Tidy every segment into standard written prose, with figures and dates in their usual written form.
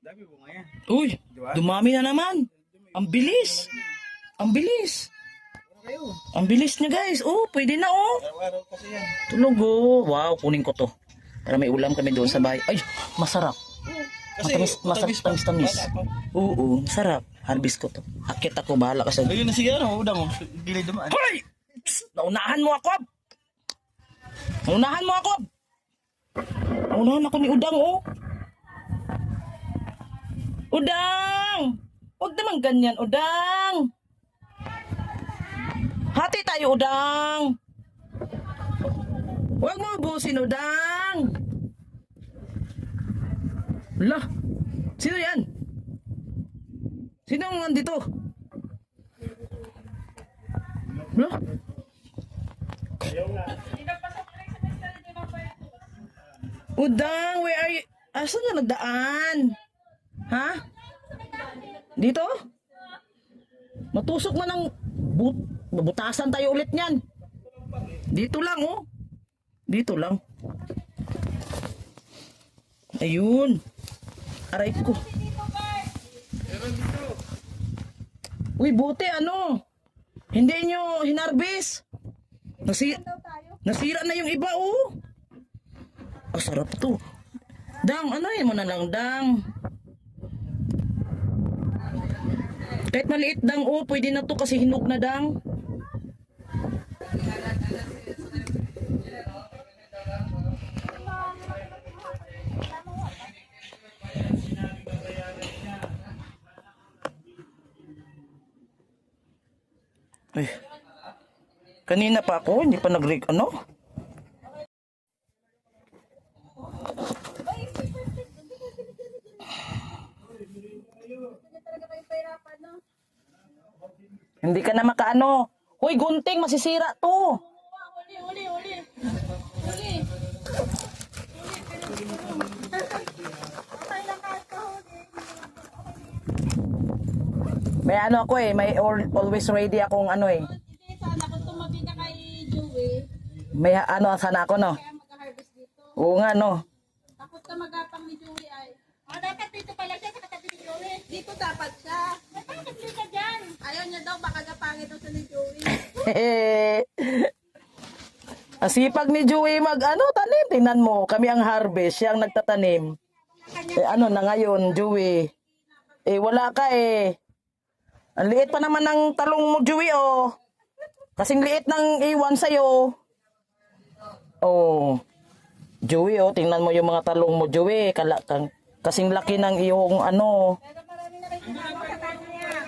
Dami bunga yan. Uy, Diba? dumami na naman. Ang bilis. Ang bilis. Kayo. Ang bilis niya guys. Oh, pwede na oh. Araw-araw kasi yan. Tulog oh. Wow, kunin ko to. Para may ulam kami doon sa bahay. Ay, masarap. Matamis, tamis. Oo, masarap. Harvest ko to. Akit ako, bahala ka sa... Ayun na sige, ano, udang mo. Gilid dumaan. Hoy! Psst! Naunahan mo ako! Naunahan mo ako! Naunahan ako ni Udang, oh. Udang! Huwag naman ganyan, Udang! Hati tayo, Udang! Huwag mo ubusin, Udang! Lah! Sino yan? Sino ang nandito? Lah! Udang, where are you? Asan ka nagdaan? Ha? Dito? Matusok man ng butasan tayo ulit niyan. Dito lang, oh. Dito lang. Ayun. Aray ko. Uy, buti ano? Hindi nyo hinarbis. Nasira na yung iba, oh. Oh, sarap to. Dang, ano yun mo na lang, Dang. Kahit maliit, Dang, oh, pwede na to kasi hinog na, Dang. Ay, kanina pa ako, hindi pa ano? Hindi ka na makaano. Hoy, gunting, masisira to. Uli. Okay lang kahit kahuli. May ano ako eh, may always ready akong ano eh. Hindi, sana kung tumabi na kay Joey, May ano sana ako no. kaya mag-harvest dito. Oo nga no. Takot ka magapang ni Joey ay. Dapat dito pala siya sa katabi ni Joey. Dito dapat siya. Bakit di ka dyan? Ayaw niya daw, baka gapangit daw siya ni Joey. Ang sipag ni Joey mag ano tanim. Tingnan mo, kami ang harvest, siya ang nagtatanim. Eh ano na ngayon, Joey? Eh wala ka eh. Ang liit pa naman ng talong mo, Joey, oh. Kasing liit ng iwan sa'yo. Oh. Joey, oh, tingnan mo yung mga talong mo, Joey. Kasing laki ng iyong ano.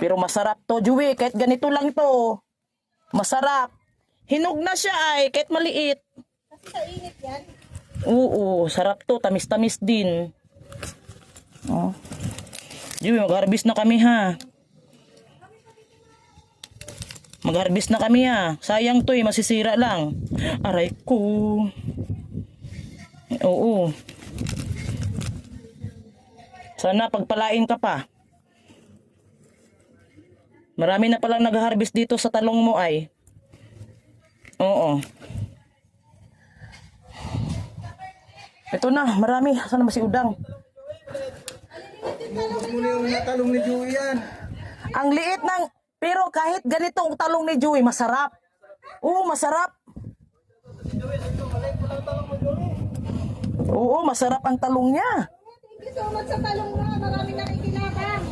Pero masarap to, Joey. Kahit ganito lang to. Masarap. Hinog na siya ay, kahit maliit. Kasi sa init yan. Oo, sarap to. Tamis-tamis din. Oh. Joey, mag-harvest na kami, ha. Mag-harvest na kami ha. Sayang to eh, masisira lang. Aray ko. Oo. Sana pagpalain ka pa. Marami na palang nag-harvest dito sa talong mo ay. Oo. Ito na, marami. Saan ba si Udang? Muli yung natalong ni Joey yan. Ang liit ng... Pero kahit ganito ang talong ni Joey, masarap. Oo, masarap. Oo, masarap ang talong niya. Thank you so much sa talong mo. Marami nakikilabang.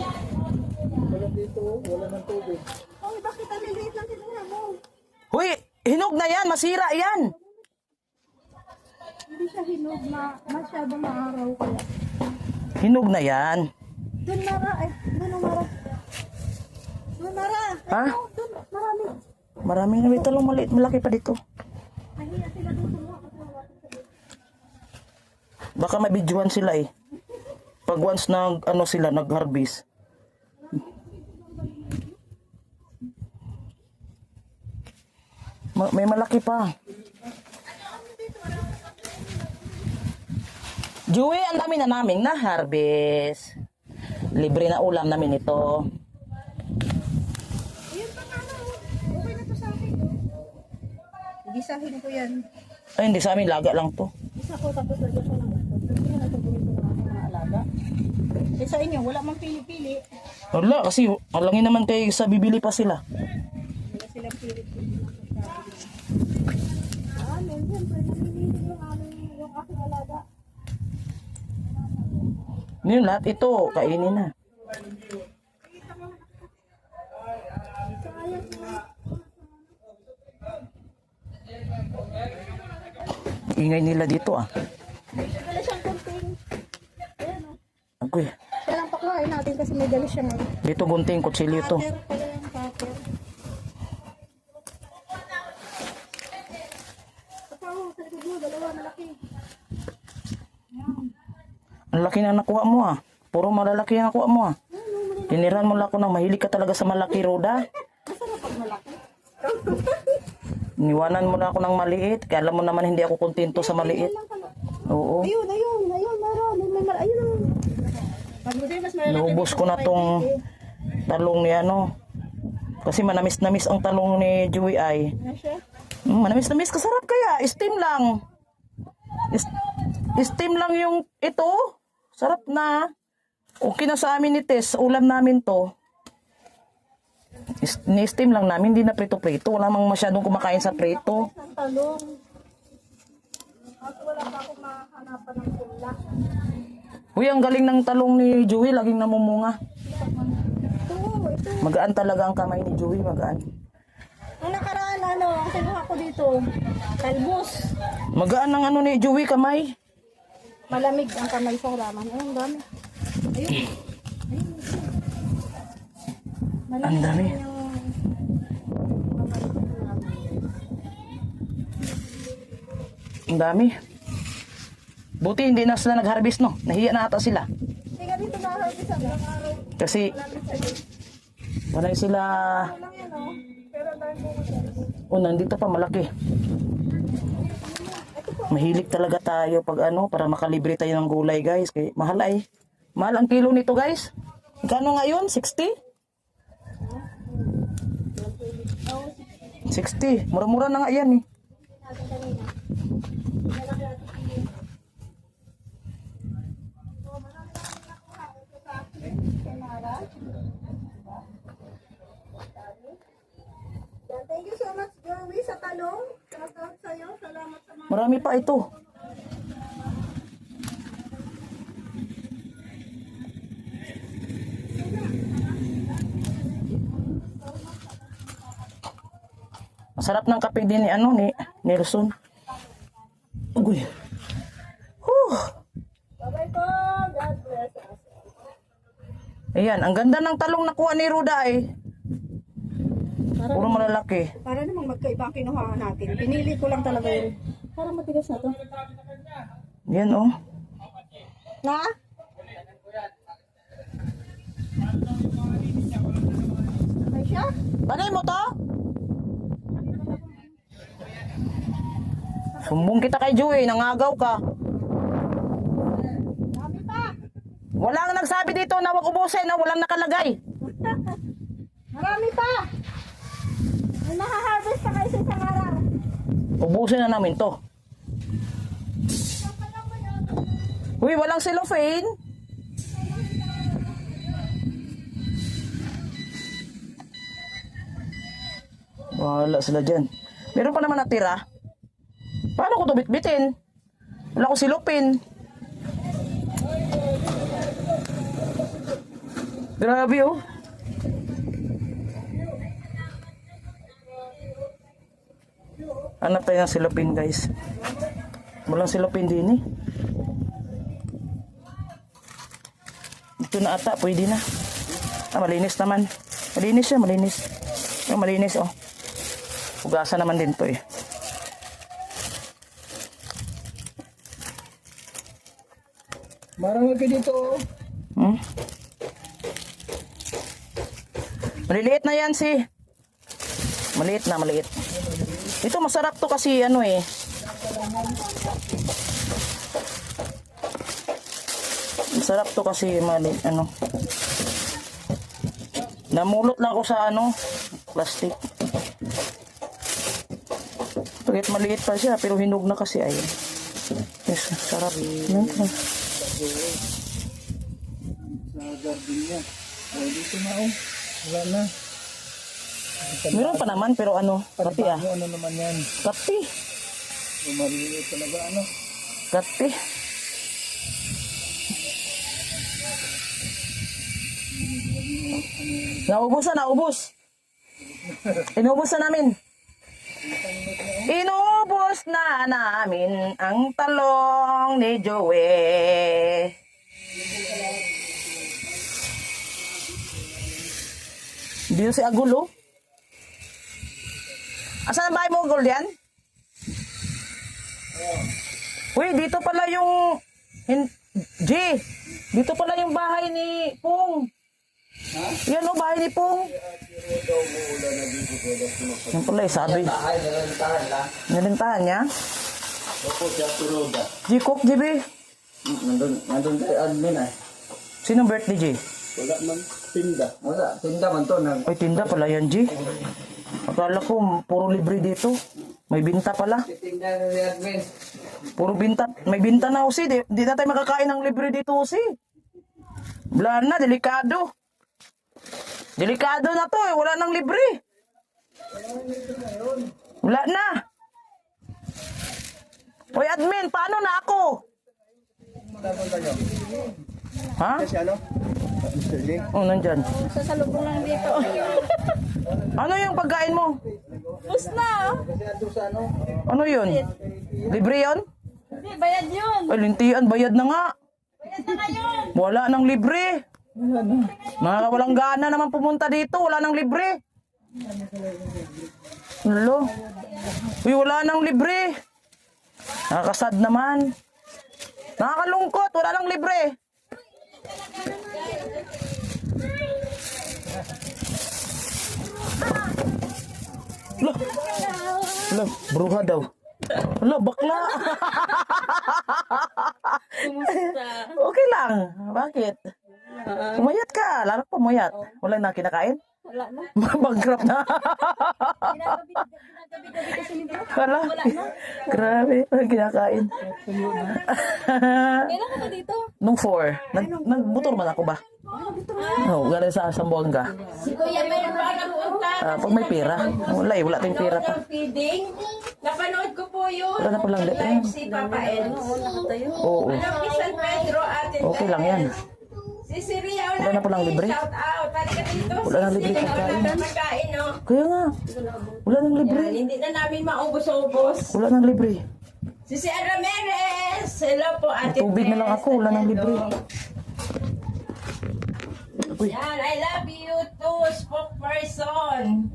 Wala dito, wala ng tubig. Oh, bakit ang liliit lang kinuha mo? Huy, hinog na yan, masira yan. Hindi siya hinog na masyadong maaraw kaya. Hinog na yan. Doon Mara, doon Mara. Doon Mara. Ha? Doon, marami. Maraming na may talong maliit, malaki pa dito. Nahiya sila doon kumuha. Baka mabidyohan sila eh. Pag once sila nag-harvest. May malaki pa. Joey, ang dami na naming na-harvest. Libre na ulam namin ito. Ayun pa nga na. Okay na to sa akin. Gisahin ko yan. Ay, hindi sa amin, laga lang to. Isa ko tapos lagyan ko ng ito. Hindi na ito buhay ko ng mga alaga. Eh sa inyo, wala mang pili-pili. Wala, kasi alangin naman kayo sa bibili pa sila. Wala silang pili-pili. Minsan, pwede namimili yung aking alaga. Yun, lahat ito, kainin na. Ingay nila dito ah. Wala siyang kunting. Ayan o. Agoy, Siya lang pakuhain natin kasi may dali siyang dito gunting kutsilyo to. cutter pala yung cutter. Pakaw, sa likod mo, dalawa malaki. Ang laki na nakuha mo ah. Puro malalaki na nakuha mo ah. Tiniran mo lang ako ng mahilig ka talaga sa malaki, Roda. Masarap pag malaki. Niwanan mo na ako ng maliit. Kaya alam mo naman hindi ako kontento sa maliit. Oo. Ayun, meron. Ayun. Pag hindi, mas malalaki. Naubos ko na tong talong ni ano. Kasi manamis-namis ang talong ni Joey ay. Ano siya? Manamis-namis, kasarap kaya. Steam lang. Steam lang yung ito. Sarap na. Okay na sa amin ni Tess. Sa ulam namin to. Ni-steam lang namin. Hindi na prito-prito. Wala mang masyadong kumakain sa prito. Ang talong. At wala pa akong mahanapan ng pula. Uy, ang galing ng talong ni Joey. Laging namumunga. Ito. Magaan talaga ang kamay ni Joey. Magaan. Ang nakaraan, ang kinuha ko dito, talbos. Magaan ng ano ni Joey kamay. Malamig ang kamay sa halaman. Ayun, ang dami. Ayun. Ang dami. Ang dami. Buti hindi na sila nag-harvest, no? Nahiya na ata sila. Tingnan dito na harvest ang ilang araw. Kasi wala sila. Lang yan, oh. Pero ang dami po. Oh, nandito pa malaki. Mahilig talaga tayo pag ano, para makalibre tayo ng gulay, guys. Kaya mahal ay. Mahal ang kilo nito, guys. Kano ngayon? 60? 60. Mura-mura na nga yan eh. Thank you so much, Joey, sa talong. Shoutout sa'yo. Salamat sa mga... Marami pa ito. Masarap ng kape din ni ano ni Nelson. Uy. Bye-bye po. God bless us. Ayan, ang ganda ng talong nakuha ni Ruda eh. Puro malalaki. Para namang magkaiba ang kinuha natin. Pinili ko lang talaga yun. Parang matigas na to. Yan oh. Na? May siya? Bagay mo to? Sumbong kita kay Joey, nangagaw ka. Dami pa. Walang nagsabi dito na wag ubusin na walang nakalagay. Marami pa. May maha-harvest pa kayo sa isang araw. Ubusin na namin to. Uy, walang cellophane. Wala sila dyan. Meron pa naman natira. Paano ko ito bitbitin? Wala ko silupin. Grabe oh. Hanap tayo ng silupin, guys. Walang silupin din eh. Ito na ata, pwede na. Ah, malinis naman. Malinis siya, malinis. Oh, malinis oh. Hugasan naman din to eh. Marami ka dito. Hmm? Maliliit na yan si. Maliit na, maliit. Ito masarap to kasi ano eh. Masarap to kasi maliit ano. Namulot lang ako sa ano, plastic. Pagkat maliit pa siya pero hinog na kasi ay. Yes, sarap. garden niya. Oh, dito na oh. Wala na. Meron pa naman, pero ano, kati ah. Panibago, ano naman yan? Kati. Maliliit talaga ano. Kati. Naubos na, naubos. Inubos na namin. Inubos na namin ang talong ni Joey. Dito si Agulo. Asan ang bahay mo, Guldian? Uy, dito pala yung... G, dito pala yung bahay ni Pung. Yan o, bahay ni Pung. Yan pala eh, sabi. Nalintahan niya? Opo, siya turoda. G, cook, GB. Nandun kay admin ay. Sinong birthday, G? Wala man tinda. Wala, tinda man to. Ay, tinda pala yan, G. Akala ko, puro libre dito. May binta pala. Tinda na ni admin. Puro binta. May binta na, Usi. Di na tayo makakain ng libre dito, Usi. Wala na, delikado. Delikado na to eh. Wala nang libre. Wala na. Hoy, admin, paano na ako? Tapos kayo. Ha? Kasi ano? Mr. Lee. Oh, nandyan. Sasalubong lang dito. Ano yung pagkain mo? Bus na. Kasi ando sa ano? Ano yun? Libre yun? Hindi, bayad yun. Ay, lintian, bayad na nga. Bayad na ngayon. Wala nang libre. Mga walang gana naman pumunta dito. Wala nang libre. Lalo. Uy, wala nang libre. Nakakasad naman. Nakakalungkot. Wala nang libre. Wala, bruha daw. Wala, bakla. Okay lang. Bakit? Pumayat ka. Lalo pumayat. Wala na kinakain? Wala na. Bankrupt na. Ginagabi-gabi kasi ni Bro. Wala. Grabe. Wala kinakain. Kailan ka na dito? Nung 4. Nagbutor man ako ba? Oo, galing sa Sambuanga. Si Kuya mayroon ba nagpunta? Pag may pera. Wala eh. Wala tayong pera pa. Yung feeding. Napanood ko po yun. Wala na palang Live si Papa Ed. Oo. Alam ni San Pedro atin. Okay lang yan. Si Siria Wala na palang libre. Shout out. Halika dito. Wala nang libre pagkain. Pagkain, no? Kaya nga. Wala nang libre. Yan, hindi na namin maubos-ubos. Wala nang libre. Si Ramirez. Hello po, Ate Tubig na lang Tess. ako. Wala nang libre. Uy. Yan, I love you too, spokesperson.